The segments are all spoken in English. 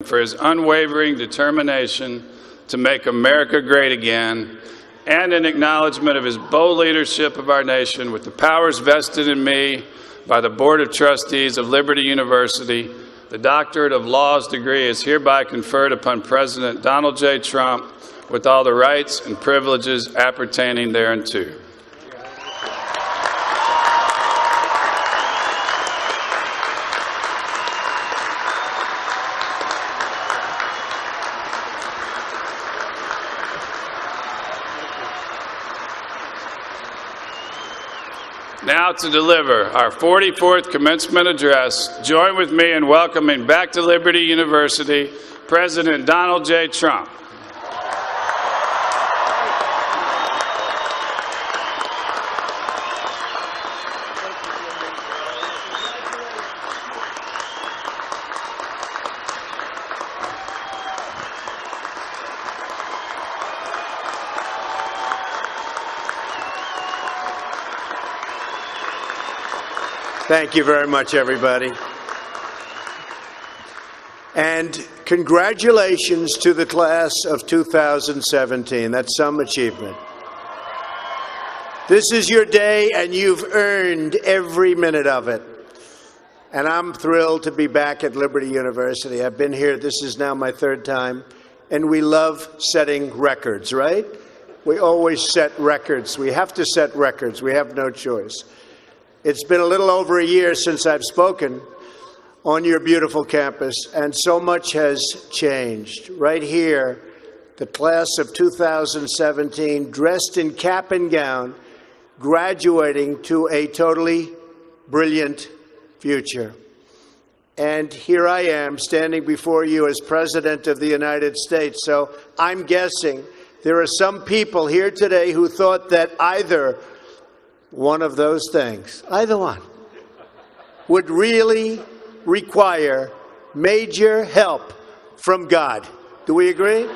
for his unwavering determination to make America great again, and in acknowledgement of his bold leadership of our nation with the powers vested in me by the Board of Trustees of Liberty University, the Doctorate of Laws degree is hereby conferred upon President Donald J. Trump with all the rights and privileges appertaining thereunto. Now to deliver our 44th commencement address, join with me in welcoming back to Liberty University President Donald J. Trump. Thank you very much, everybody. And congratulations to the class of 2017. That's some achievement. This is your day, and you've earned every minute of it. And I'm thrilled to be back at Liberty University. I've been here, this is now my third time, and we love setting records, right? We always set records. We have to set records. We have no choice. It's been a little over a year since I've spoken on your beautiful campus, and so much has changed. Right here, the class of 2017, dressed in cap and gown, graduating to a totally brilliant future. And here I am, standing before you as President of the United States. So I'm guessing there are some people here today who thought that either one of those things, either one, would really require major help from God. Do we agree?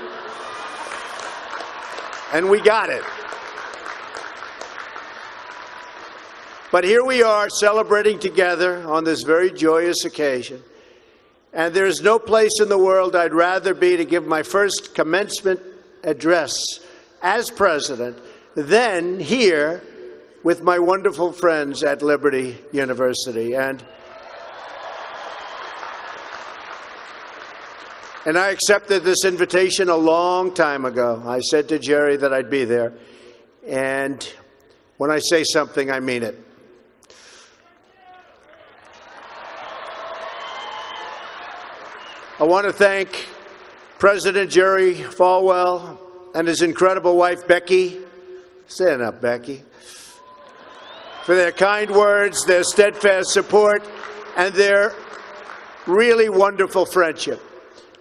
And we got it. But here we are celebrating together on this very joyous occasion. And there's no place in the world I'd rather be to give my first commencement address as president than here with my wonderful friends at Liberty University. And I accepted this invitation a long time ago. I said to Jerry that I'd be there. And when I say something, I mean it. I want to thank President Jerry Falwell and his incredible wife, Becky. Stand up, Becky. For their kind words, their steadfast support, and their really wonderful friendship.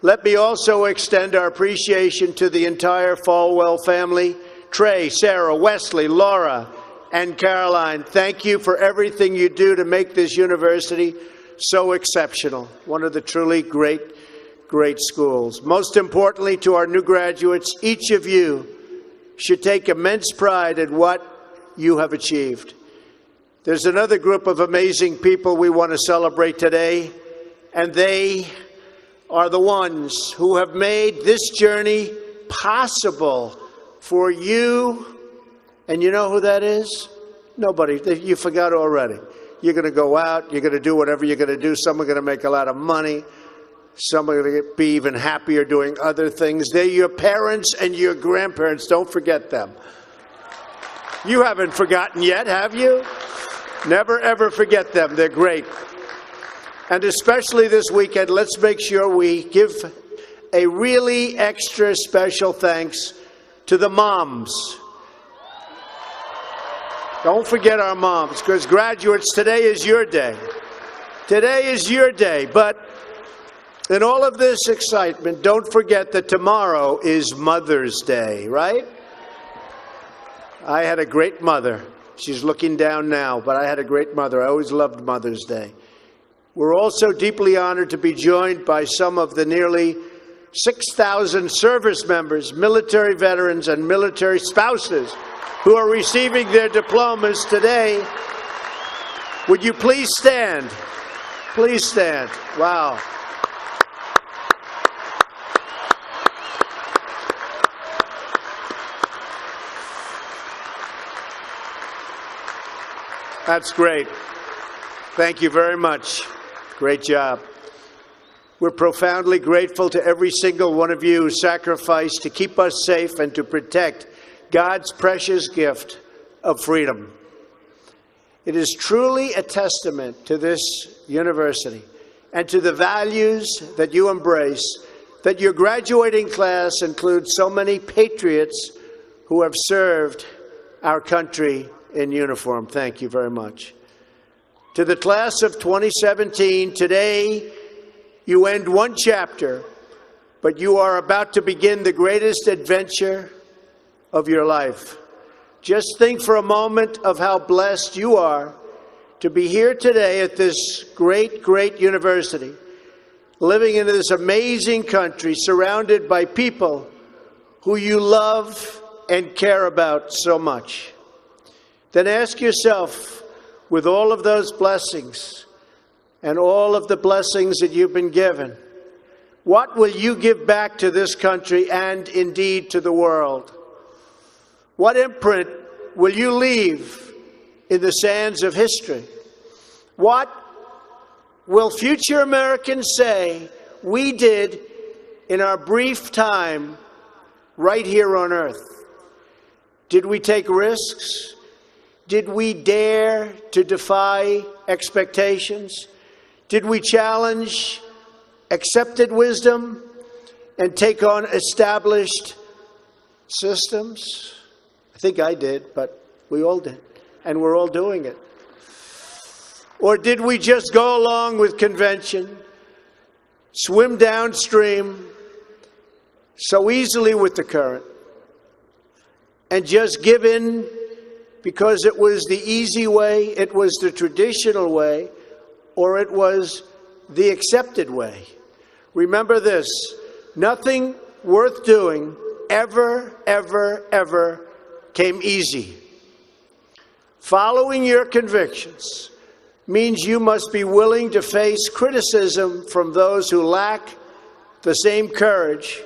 Let me also extend our appreciation to the entire Falwell family, Trey, Sarah, Wesley, Laura, and Caroline. Thank you for everything you do to make this university so exceptional, one of the truly great schools. Most importantly, to our new graduates, each of you should take immense pride in what you have achieved. There's another group of amazing people we want to celebrate today, and they are the ones who have made this journey possible for you. And you know who that is? Nobody. You forgot already. You're going to go out. You're going to do whatever you're going to do. Some are going to make a lot of money. Some are going to be even happier doing other things. They're your parents and your grandparents. Don't forget them. You haven't forgotten yet, have you? Never, ever forget them. They're great. And especially this weekend, let's make sure we give a really extra special thanks to the moms. Don't forget our moms, because graduates, today is your day. Today is your day. But in all of this excitement, don't forget that tomorrow is Mother's Day, right? I had a great mother. She's looking down now, but I had a great mother. I always loved Mother's Day. We're also deeply honored to be joined by some of the nearly 6,000 service members, military veterans, and military spouses who are receiving their diplomas today. Would you please stand? Please stand. Wow. That's great. Thank you very much. Great job. We're profoundly grateful to every single one of you who sacrificed to keep us safe and to protect God's precious gift of freedom. It is truly a testament to this university and to the values that you embrace that your graduating class includes so many patriots who have served our country in uniform. Thank you very much. To the class of 2017, today you end one chapter, but you are about to begin the greatest adventure of your life. Just think for a moment of how blessed you are to be here today at this great, great university, living in this amazing country, surrounded by people who you love and care about so much. Then ask yourself, with all of those blessings and all of the blessings that you've been given, what will you give back to this country and indeed to the world? What imprint will you leave in the sands of history? What will future Americans say we did in our brief time right here on earth? Did we take risks? Did we dare to defy expectations? Did we challenge accepted wisdom and take on established systems? I think I did, but we all did, and we're all doing it. Or did we just go along with convention, swim downstream so easily with the current, and just give in because it was the easy way, it was the traditional way, or it was the accepted way? Remember this: nothing worth doing ever, ever, ever came easy. Following your convictions means you must be willing to face criticism from those who lack the same courage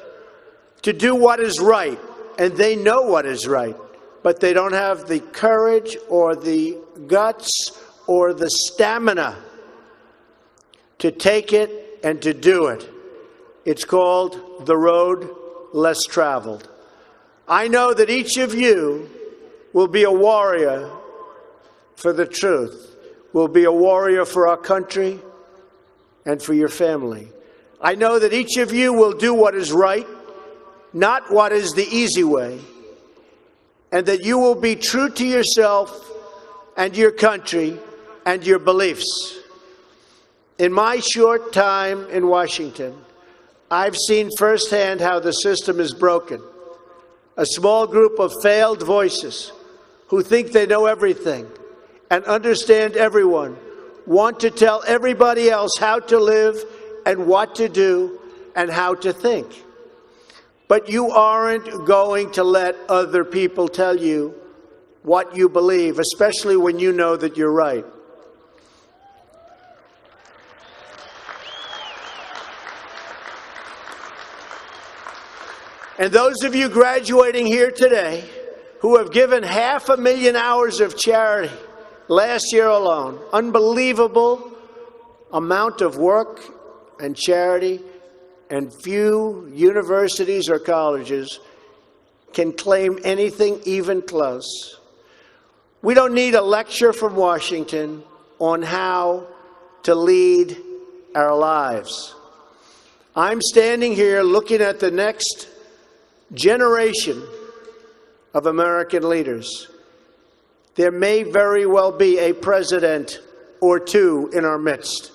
to do what is right, and they know what is right, but they don't have the courage or the guts or the stamina to take it and to do it. It's called the road less traveled. I know that each of you will be a warrior for the truth, will be a warrior for our country and for your family. I know that each of you will do what is right, not what is the easy way, and that you will be true to yourself and your country and your beliefs. In my short time in Washington, I've seen firsthand how the system is broken. A small group of failed voices who think they know everything and understand everyone want to tell everybody else how to live and what to do and how to think. But you aren't going to let other people tell you what you believe, especially when you know that you're right. And those of you graduating here today who have given 500,000 hours of charity last year alone, unbelievable amount of work and charity, and few universities or colleges can claim anything even close. We don't need a lecture from Washington on how to lead our lives. I'm standing here looking at the next generation of American leaders. There may very well be a president or two in our midst.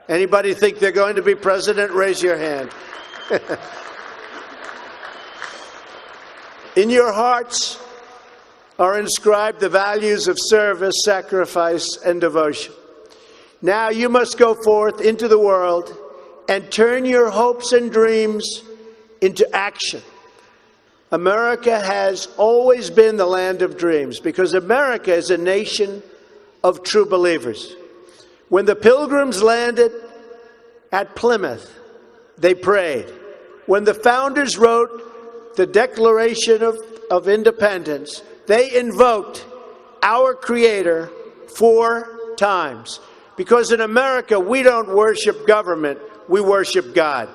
Anybody think they're going to be president? Raise your hand. In your hearts are inscribed the values of service, sacrifice, and devotion. Now you must go forth into the world and turn your hopes and dreams into action. America has always been the land of dreams because America is a nation of true believers. When the Pilgrims landed at Plymouth, they prayed. When the founders wrote the Declaration of Independence, they invoked our Creator 4 times. Because in America, we don't worship government, we worship God.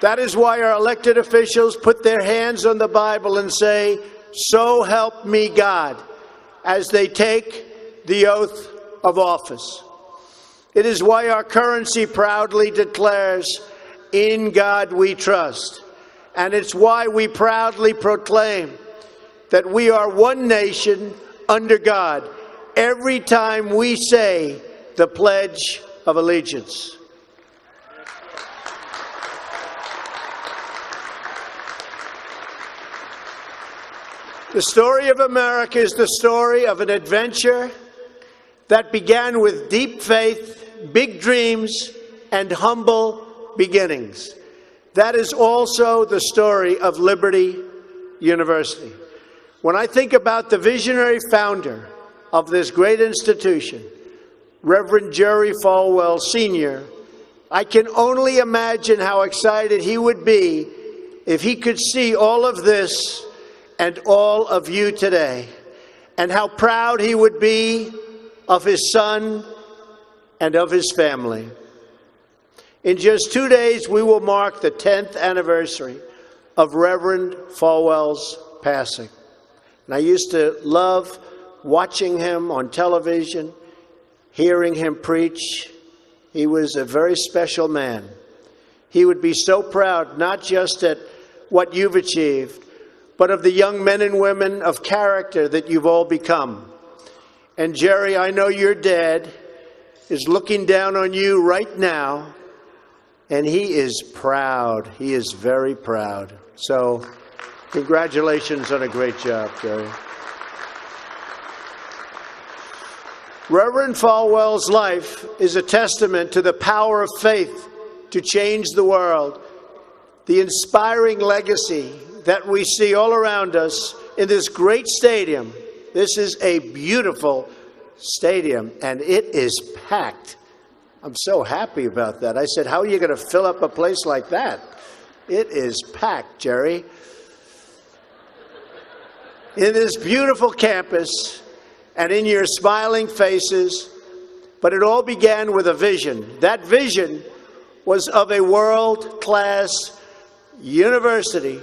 That is why our elected officials put their hands on the Bible and say, "So help me God," as they take the oath of office. It is why our currency proudly declares, "In God we trust." And it's why we proudly proclaim that we are one nation under God every time we say the Pledge of Allegiance. The story of America is the story of an adventure that began with deep faith, big dreams, and humble beginnings. That is also the story of Liberty University. When I think about the visionary founder of this great institution, Reverend Jerry Falwell Sr., I can only imagine how excited he would be if he could see all of this and all of you today, and how proud he would be of his son and of his family. In just 2 days, we will mark the 10th anniversary of Reverend Falwell's passing. And I used to love watching him on television, hearing him preach. He was a very special man. He would be so proud, not just at what you've achieved, but of the young men and women of character that you've all become. And Jerry, I know your dad is looking down on you right now, and he is proud. He is very proud. So, congratulations on a great job, Jerry. Reverend Falwell's life is a testament to the power of faith to change the world, the inspiring legacy that we see all around us in this great stadium. This is a beautiful stadium, and it is packed. I'm so happy about that. I said, how are you going to fill up a place like that? It is packed, Jerry. In this beautiful campus and in your smiling faces, but it all began with a vision. That vision was of a world-class university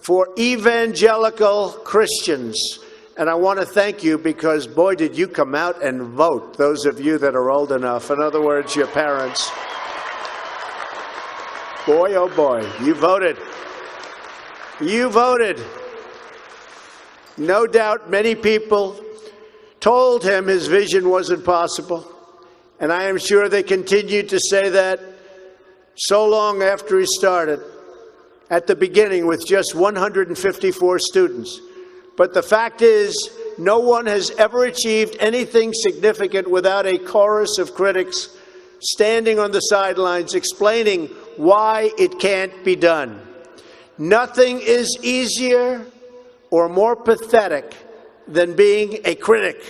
for evangelical Christians. And I want to thank you because, boy, did you come out and vote, those of you that are old enough. In other words, your parents. Boy, oh boy, you voted. You voted. No doubt many people told him his vision wasn't possible. And I am sure they continued to say that so long after he started. At the beginning with just 154 students. But the fact is, no one has ever achieved anything significant without a chorus of critics standing on the sidelines explaining why it can't be done. Nothing is easier or more pathetic than being a critic,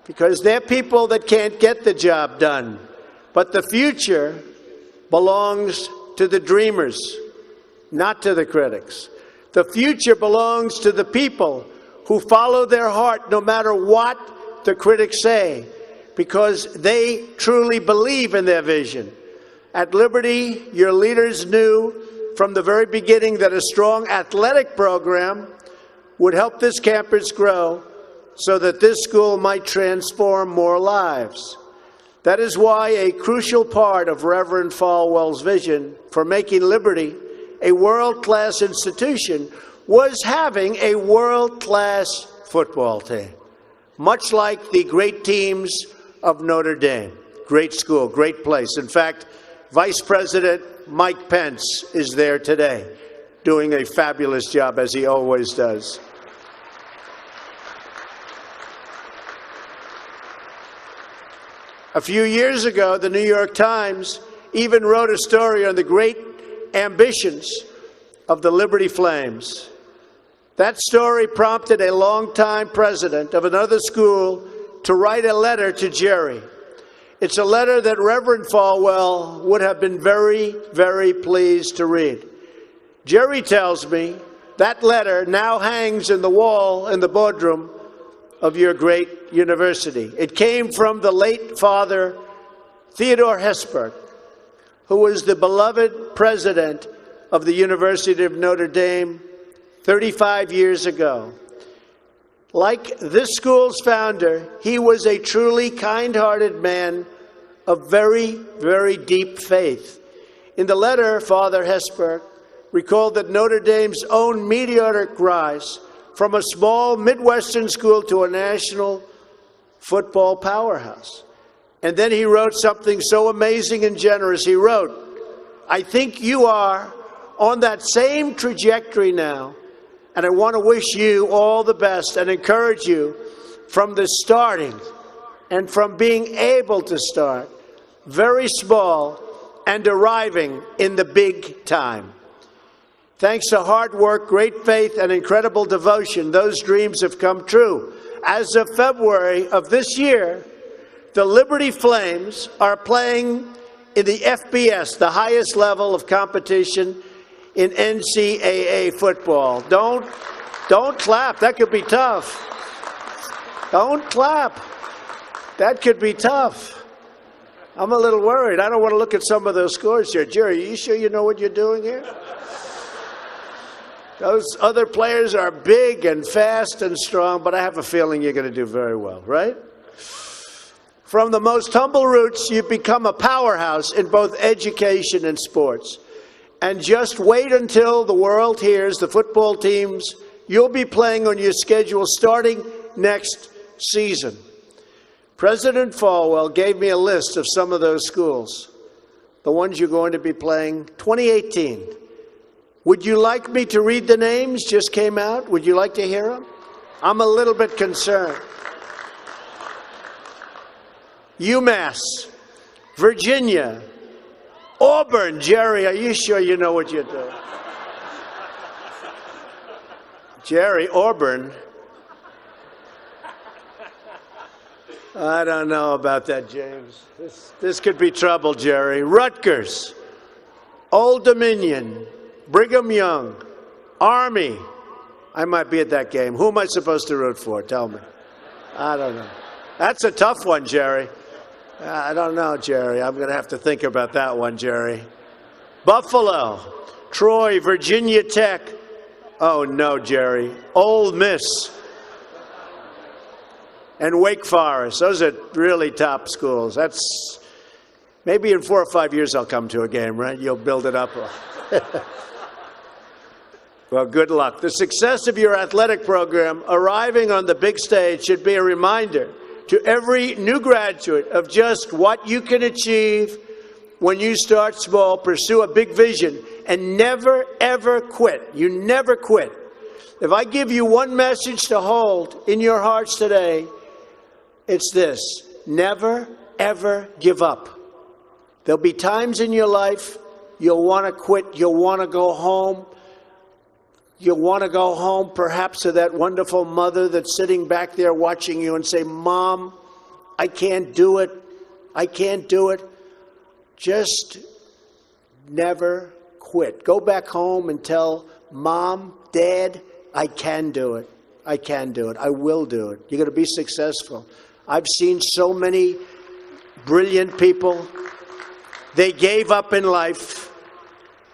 because they're people that can't get the job done. But the future belongs to the dreamers, not to the critics. The future belongs to the people who follow their heart no matter what the critics say, because they truly believe in their vision. At Liberty, your leaders knew from the very beginning that a strong athletic program would help this campus grow so that this school might transform more lives. That is why a crucial part of Reverend Falwell's vision for making Liberty a world-class institution was having a world-class football team, much like the great teams of Notre Dame. Great school, great place. In fact, Vice President Mike Pence is there today, doing a fabulous job, as he always does. A few years ago, the New York Times even wrote a story on the great ambitions of the Liberty Flames. That story prompted a longtime president of another school to write a letter to Jerry. It's a letter that Reverend Falwell would have been very, very pleased to read. Jerry tells me that letter now hangs in the wall in the boardroom of your great university. It came from the late Father Theodore Hesburgh, who was the beloved president of the University of Notre Dame 35 years ago. Like this school's founder, he was a truly kind-hearted man of very, very deep faith. In the letter, Father Hesburgh recalled that Notre Dame's own meteoric rise from a small Midwestern school to a national football powerhouse. And then he wrote something so amazing and generous. He wrote, "I think you are on that same trajectory now, and I want to wish you all the best and encourage you from the starting and from being able to start very small and arriving in the big time. Thanks to hard work, great faith, and incredible devotion, those dreams have come true. As of February of this year, the Liberty Flames are playing in the FBS, the highest level of competition in NCAA football." Don't clap. That could be tough. Don't clap. That could be tough. I'm a little worried. I don't want to look at some of those scores here. Jerry, are you sure you know what you're doing here? Those other players are big and fast and strong, but I have a feeling you're going to do very well, right? From the most humble roots, you've become a powerhouse in both education and sports. And just wait until the world hears the football teams you'll be playing on your schedule starting next season. President Falwell gave me a list of some of those schools, the ones you're going to be playing 2018. Would you like me to read the names? Just came out. Would you like to hear them? I'm a little bit concerned. UMass, Virginia, Auburn. Jerry, are you sure you know what you're doing? Jerry, Auburn. I don't know about that, James. This could be trouble, Jerry. Rutgers, Old Dominion, Brigham Young, Army. I might be at that game. Who am I supposed to root for? Tell me. I don't know. That's a tough one, Jerry. I don't know, Jerry. I'm going to have to think about that one, Jerry. Buffalo, Troy, Virginia Tech. Oh, no, Jerry. Ole Miss. And Wake Forest. Those are really top schools. That's maybe in 4 or 5 years I'll come to a game, right? You'll build it up. Well, good luck. The success of your athletic program arriving on the big stage should be a reminder to every new graduate of just what you can achieve when you start small, pursue a big vision, and never, ever quit. You never quit. If I give you one message to hold in your hearts today, it's this: never, ever give up. There'll be times in your life you'll want to quit, you'll want to go home. You'll want to go home perhaps to that wonderful mother that's sitting back there watching you and say, "Mom, I can't do it. I can't do it." Just never quit. Go back home and tell Mom, Dad, I can do it. I can do it. I will do it. You're going to be successful. I've seen so many brilliant people. They gave up in life.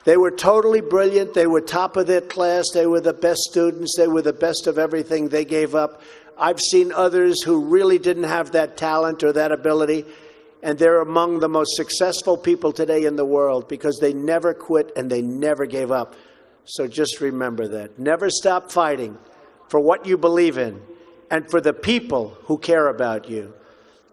They were totally brilliant. They were top of their class. They were the best students. They were the best of everything. They gave up. I've seen others who really didn't have that talent or that ability, and they're among the most successful people today in the world because they never quit and they never gave up. So just remember that. Never stop fighting for what you believe in and for the people who care about you.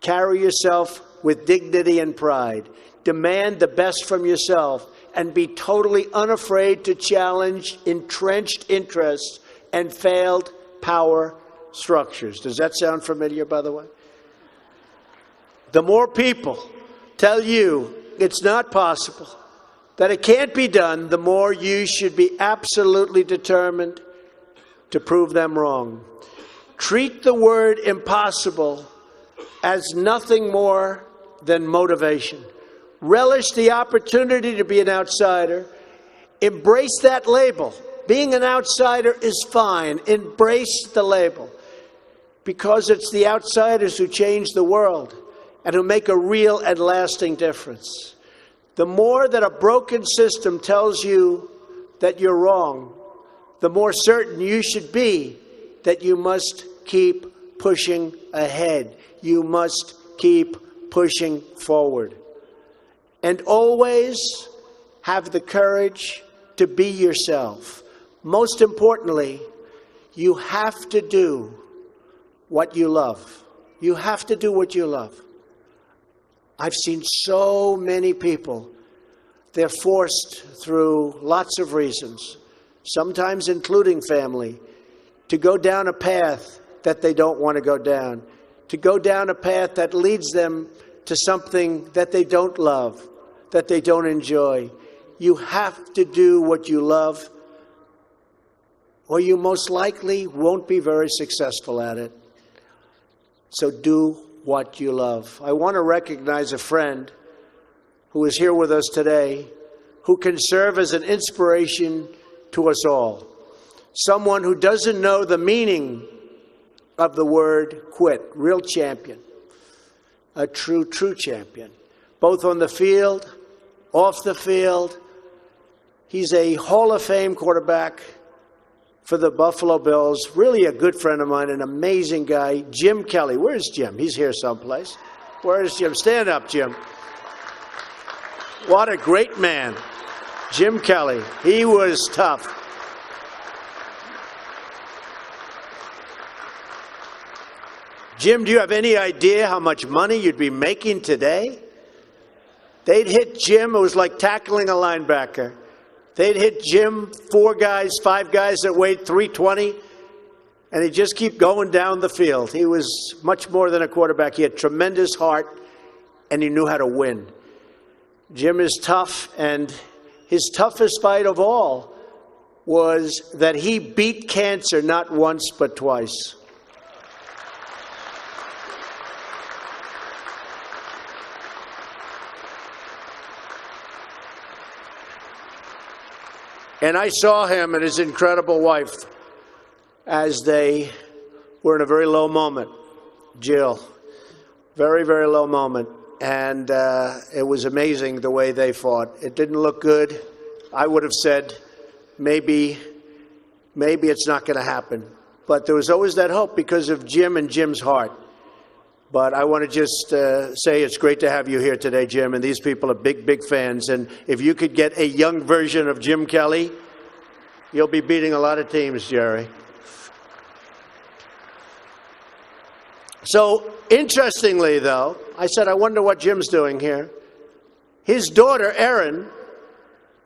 Carry yourself with dignity and pride. Demand the best from yourself and be totally unafraid to challenge entrenched interests and failed power structures. Does that sound familiar, by the way? The more people tell you it's not possible, that it can't be done, the more you should be absolutely determined to prove them wrong. Treat the word impossible as nothing more than motivation. Relish the opportunity to be an outsider. Embrace that label. Being an outsider is fine. Embrace the label, because it's the outsiders who change the world and who make a real and lasting difference. The more that a broken system tells you that you're wrong, the more certain you should be that you must keep pushing ahead. You must keep pushing forward. And always have the courage to be yourself. Most importantly, you have to do what you love. You have to do what you love. I've seen so many people, they're forced through lots of reasons, sometimes including family, to go down a path that they don't want to go down, to go down a path that leads them to something that they don't love, that they don't enjoy. You have to do what you love, or you most likely won't be very successful at it. So do what you love. I want to recognize a friend who is here with us today, who can serve as an inspiration to us all. Someone who doesn't know the meaning of the word quit. Real champion. A true champion. Both on the field, off the field. He's a Hall of Fame quarterback for the Buffalo Bills. Really a good friend of mine, an amazing guy. Jim Kelly. Where's Jim? He's here someplace. Where's Jim? Stand up, Jim. What a great man. Jim Kelly. He was tough. Jim, do you have any idea how much money you'd be making today? They'd hit Jim. It was like tackling a linebacker. They'd hit Jim, 4 guys, 5 guys that weighed 320, and he'd just keep going down the field. He was much more than a quarterback. He had tremendous heart, and he knew how to win. Jim is tough, and his toughest fight of all was that he beat cancer not once but twice. And I saw him and his incredible wife as they were in a very low moment. Jill, very, very low moment. And it was amazing the way they fought. It didn't look good. I would have said, maybe it's not going to happen. But there was always that hope because of Jim and Jim's heart. But I want to just say it's great to have you here today, Jim. And these people are big, big fans. And if you could get a young version of Jim Kelly, you'll be beating a lot of teams, Jerry. So, interestingly, though, I said, I wonder what Jim's doing here. His daughter, Erin,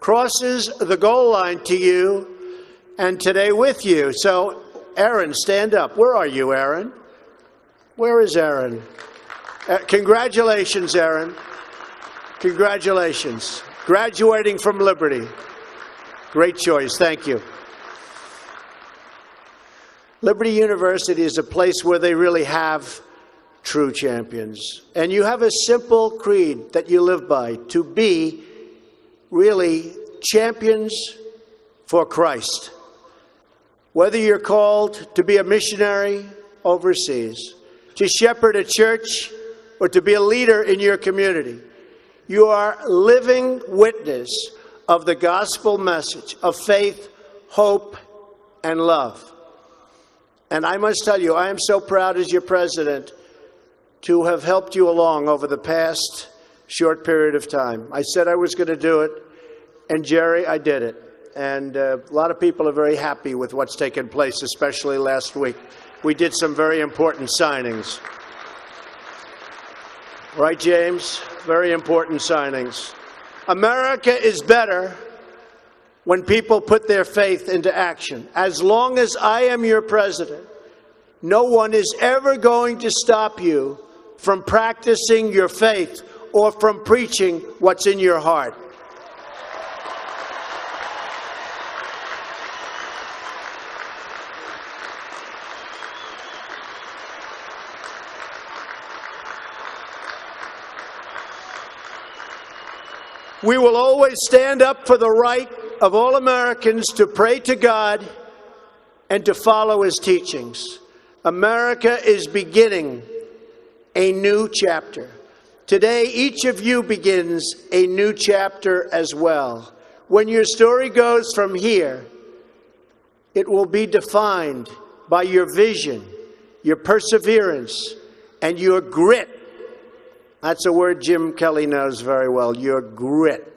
crosses the goal line to you and today with you. So, Erin, stand up. Where are you, Erin? Where is Erin? Congratulations, Erin. Congratulations. Graduating from Liberty. Great choice. Thank you. Liberty University is a place where they really have true champions. And you have a simple creed that you live by, to be really champions for Christ. Whether you're called to be a missionary overseas, to shepherd a church, or to be a leader in your community, you are living witness of the gospel message of faith, hope, and love. And I must tell you, I am so proud as your president to have helped you along over the past short period of time. I said I was going to do it, and Jerry, I did it. And a lot of people are very happy with what's taken place, especially last week. We did some very important signings. Right, James? Very important signings. America is better when people put their faith into action. As long as I am your president, no one is ever going to stop you from practicing your faith or from preaching what's in your heart. We will always stand up for the right of all Americans to pray to God and to follow his teachings. America is beginning a new chapter. Today, each of you begins a new chapter as well. When your story goes from here, it will be defined by your vision, your perseverance, and your grit. That's a word Jim Kelly knows very well, your grit.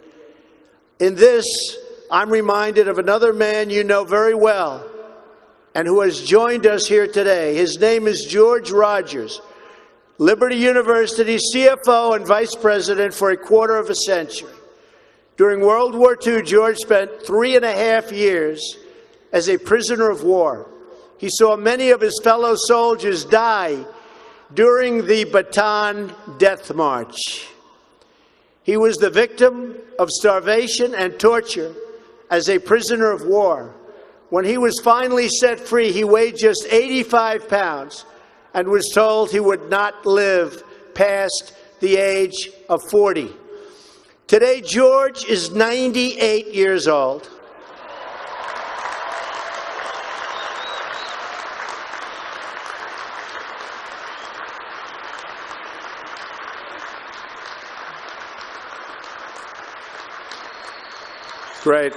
In this, I'm reminded of another man you know very well and who has joined us here today. His name is George Rogers, Liberty University CFO and Vice President for a quarter of a century. During World War II, George spent 3.5 years as a prisoner of war. He saw many of his fellow soldiers die during the Bataan Death March. He was the victim of starvation and torture as a prisoner of war. When he was finally set free, he weighed just 85 pounds and was told he would not live past the age of 40. Today, George is 98 years old. Great.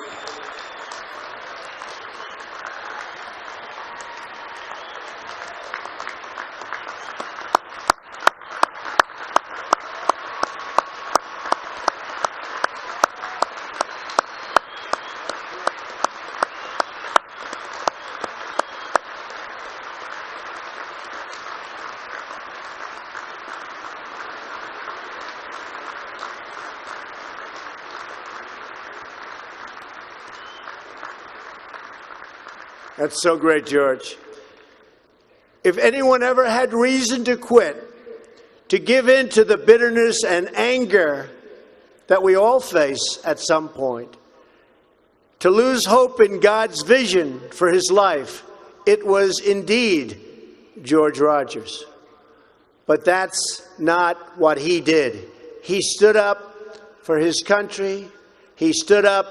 That's so great, George. If anyone ever had reason to quit, to give in to the bitterness and anger that we all face at some point, to lose hope in God's vision for his life, it was indeed George Rogers. But that's not what he did. He stood up for his country. He stood up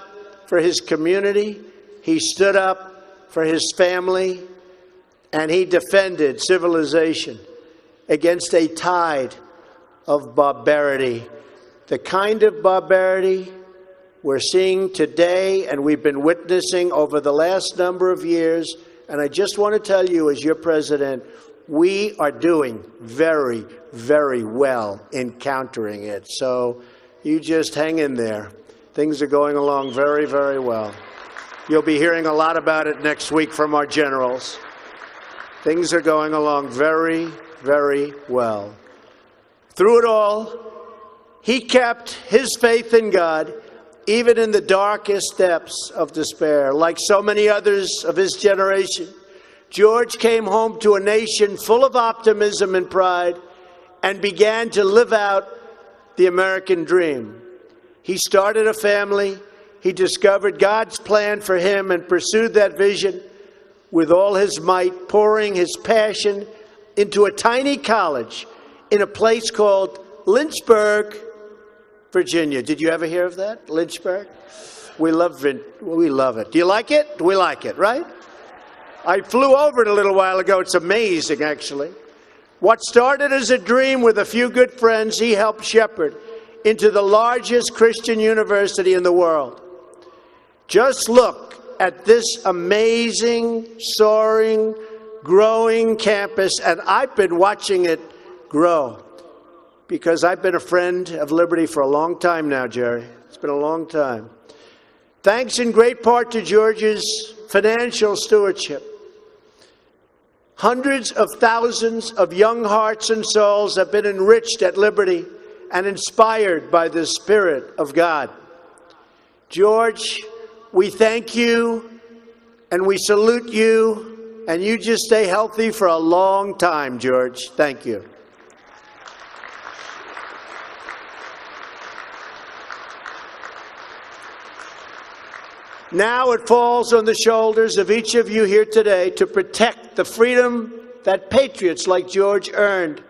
for his community. He stood up for his family, and he defended civilization against a tide of barbarity, the kind of barbarity we're seeing today and we've been witnessing over the last number of years. And I just want to tell you, as your president, we are doing very, very well in countering it. So you just hang in there. Things are going along very, very well. You'll be hearing a lot about it next week from our generals. Things are going along very, very well. Through it all, he kept his faith in God, even in the darkest depths of despair. Like so many others of his generation, George came home to a nation full of optimism and pride and began to live out the American dream. He started a family. He discovered God's plan for him and pursued that vision with all his might, pouring his passion into a tiny college in a place called Lynchburg, Virginia. Did you ever hear of that? Lynchburg? We love it. Do you like it? We like it, right? I flew over it a little while ago. It's amazing, actually. What started as a dream with a few good friends, he helped shepherd into the largest Christian university in the world. Just look at this amazing, soaring, growing campus, and I've been watching it grow because I've been a friend of Liberty for a long time now, Jerry. It's been a long time. Thanks in great part to George's financial stewardship. Hundreds of thousands of young hearts and souls have been enriched at Liberty and inspired by the Spirit of God. George, we thank you and we salute you, and you just stay healthy for a long time, George. Thank you. Now it falls on the shoulders of each of you here today to protect the freedom that patriots like George earned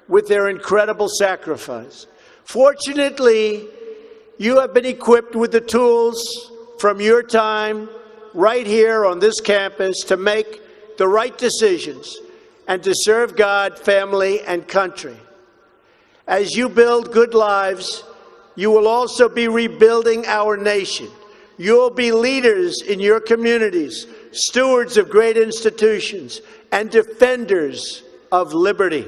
with their incredible sacrifice. Fortunately, You have been equipped with the tools from your time right here on this campus to make the right decisions and to serve God, family, and country. As you build good lives, you will also be rebuilding our nation. You'll be leaders in your communities, stewards of great institutions, and defenders of liberty.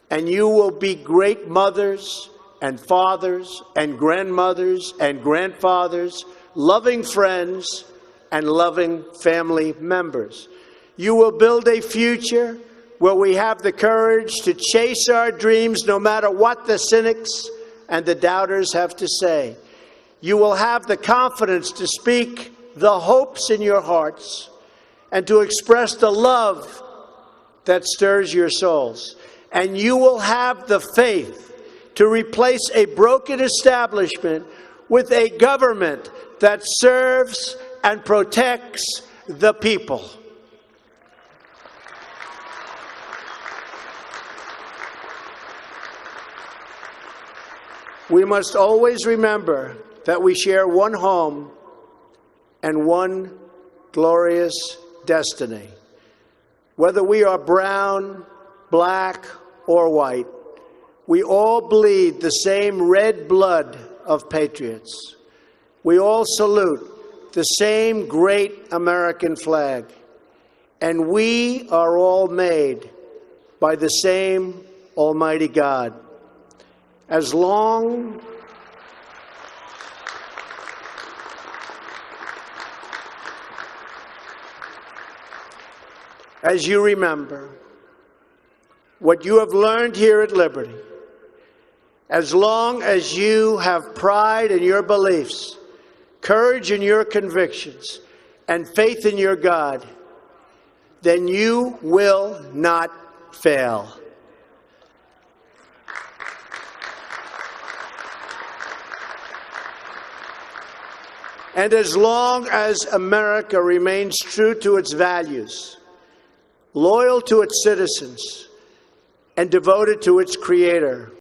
And you will be great mothers and fathers and grandmothers and grandfathers, loving friends and loving family members. You will build a future where we have the courage to chase our dreams no matter what the cynics and the doubters have to say. You will have the confidence to speak the hopes in your hearts and to express the love that stirs your souls. And you will have the faith to replace a broken establishment with a government that serves and protects the people. We must always remember that we share one home and one glorious destiny. Whether we are brown, black, or white, we all bleed the same red blood of patriots. We all salute the same great American flag. And we are all made by the same Almighty God. As long as you remember what you have learned here at Liberty, as long as you have pride in your beliefs, courage in your convictions, and faith in your God, then you will not fail. And as long as America remains true to its values, loyal to its citizens, and devoted to its Creator,